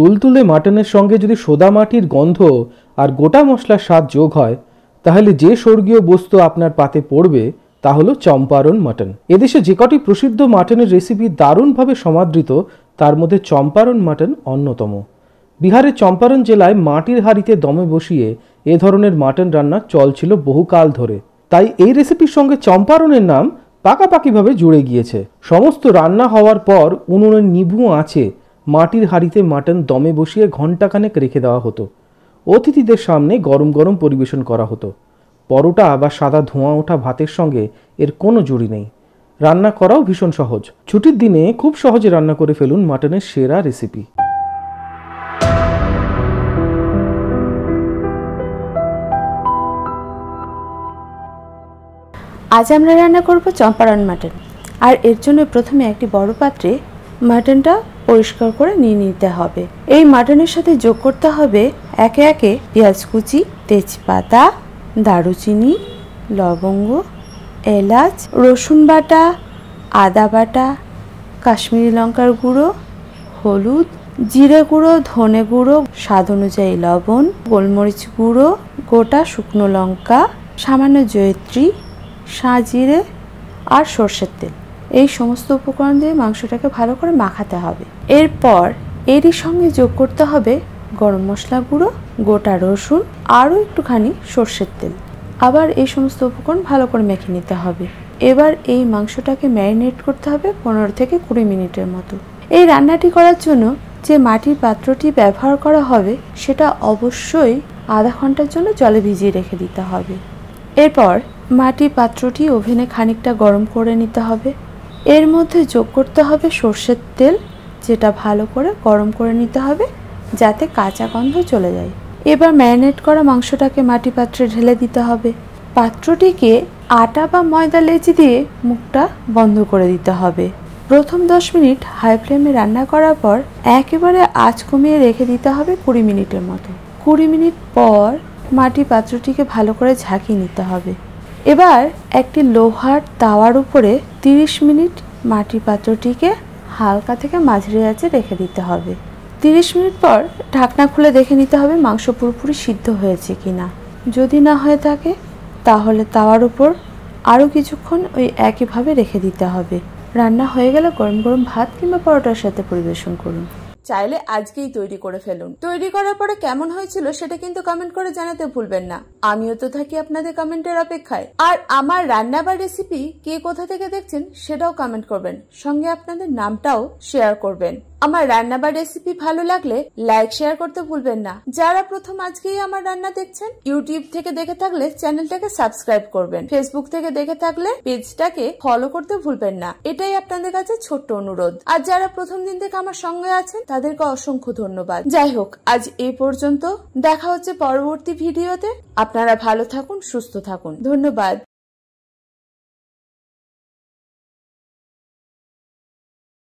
তুলতুলে মাটনের সঙ্গে যদি সোদা মাটির গন্ধ আর গোটা মশলার স্বাদ যোগ হয়, তাহলে যে স্বর্গীয় বস্তু আপনার পাতে পড়বে তা হলো চম্পারন মাটন। এদেশে যে কটি প্রসিদ্ধ মাটনের রেসিপি দারুণভাবে সমাদৃত, তার মধ্যে চম্পারন মাটন অন্যতম। বিহারের চম্পারন জেলায় মাটির হাঁড়িতে দমে বসিয়ে এ ধরনের মাটন রান্না চল ছিল বহুকাল ধরে। তাই এই রেসিপির সঙ্গে চম্পারনের নাম পাকাপাকিভাবে জুড়ে গিয়েছে। সমস্ত রান্না হওয়ার পর উনুনের নিভু আঁচে মাটির হাঁড়িতে মাটন দমে বসিয়ে ঘণ্টাখানেক রেখে দেওয়া হতো। অতিথিদের সামনে গরম গরম পরিবেশন করা হতো। পরোটা বা সাদা ধোঁয়া ওঠা ভাতের সঙ্গে এর কোনো জুড়ি নেই। রান্না করাও ভীষণ সহজ। ছুটির দিনে খুব সহজে রান্না করে ফেলুন মাটনের সেরা রেসিপি। আজ আমরা রান্না করব চম্পারন মাটন। আর এর জন্য প্রথমে একটি বড় পাত্রে মাটনটা পরিষ্কার করে নিয়ে নিতে হবে। এই মাটনের সাথে যোগ করতে হবে একে একে পেঁয়াজ কুচি, তেজপাতা, দারুচিনি, লবঙ্গ, এলাচ, রসুন বাটা, আদা বাটা, কাশ্মীরি লঙ্কার গুঁড়ো, হলুদ, জিরে গুঁড়ো, ধনে গুঁড়ো, স্বাদ অনুযায়ী লবণ, গোলমরিচ গুঁড়ো, গোটা শুকনো লঙ্কা, সামান্য জয়িত্রী, সাজিরে আর সর্ষের তেল। এই সমস্ত উপকরণ দিয়ে মাংসটাকে ভালো করে মাখাতে হবে। এরপর এরই সঙ্গে যোগ করতে হবে গরম মশলা গুঁড়ো, গোটা রসুন, আরও একটুখানি সর্ষের তেল। আবার এই সমস্ত উপকরণ ভালো করে মেখে নিতে হবে। এবার এই মাংসটাকে ম্যারিনেট করতে হবে 15 থেকে 20 মিনিটের মতো। এই রান্নাটি করার জন্য যে মাটির পাত্রটি ব্যবহার করা হবে সেটা অবশ্যই আধা ঘন্টার জন্য জলে ভিজিয়ে রেখে দিতে হবে। এরপর মাটির পাত্রটি ওভেনে খানিকটা গরম করে নিতে হবে। এর মধ্যে যোগ করতে হবে সর্ষের তেল, যেটা ভালো করে গরম করে নিতে হবে যাতে কাঁচা গন্ধ চলে যায়। এবার ম্যারিনেট করা মাংসটাকে মাটি পাত্রে ঢেলে দিতে হবে। পাত্রটিকে আটা বা ময়দা লেচি দিয়ে মুখটা বন্ধ করে দিতে হবে। প্রথম 10 মিনিট হাই ফ্লেমে রান্না করার পর একেবারে আঁচ কমিয়ে রেখে দিতে হবে 20 মিনিটের মতো। 20 মিনিট পর মাটি পাত্রটিকে ভালো করে ঝাঁকিয়ে নিতে হবে। এবার একটি লোহার তাওয়ার উপরে 30 মিনিট মাটির পাত্রটিকে হালকা থেকে মাঝারি আঁচে রেখে দিতে হবে। 30 মিনিট পর ঢাকনা খুলে দেখে নিতে হবে মাংস পুরোপুরি সিদ্ধ হয়েছে কিনা। যদি না হয়ে থাকে তাহলে তাওয়ার উপর আরও কিছুক্ষণ ওই একইভাবে রেখে দিতে হবে। রান্না হয়ে গেলে গরম গরম ভাত কিংবা পরোটার সাথে পরিবেশন করুন। চাইলে আজকেই তৈরি করে ফেলুন। তৈরি করার পরে কেমন হয়েছিল সেটা কিন্তু কমেন্ট করে জানাতে ভুলবেন না। আমিও তো থাকি আপনাদের কমেন্টের অপেক্ষায়। আর আমার রান্না বা রেসিপি কে কোথা থেকে দেখছেন সেটাও কমেন্ট করবেন, সঙ্গে আপনাদের নামটাও শেয়ার করবেন। আমার রান্না বা রেসিপি ভালো লাগলে লাইক শেয়ার করতে ভুলবেন না। যারা প্রথম আজকেই আমার রান্না দেখছেন, ইউটিউব থেকে দেখে থাকলে চ্যানেলটাকে সাবস্ক্রাইব করবেন, ফেসবুক থেকে দেখে থাকলে পেজটাকে ফলো করতে ভুলবেন না। এটাই আপনাদের কাছে ছোট্ট অনুরোধ। আর যারা প্রথম দিন থেকে আমার সঙ্গে আছেন তাদেরকে অসংখ্য ধন্যবাদ। যাই হোক, আজ এই পর্যন্ত। দেখা হচ্ছে পরবর্তী ভিডিওতে। আপনারা ভালো থাকুন, সুস্থ থাকুন। ধন্যবাদ।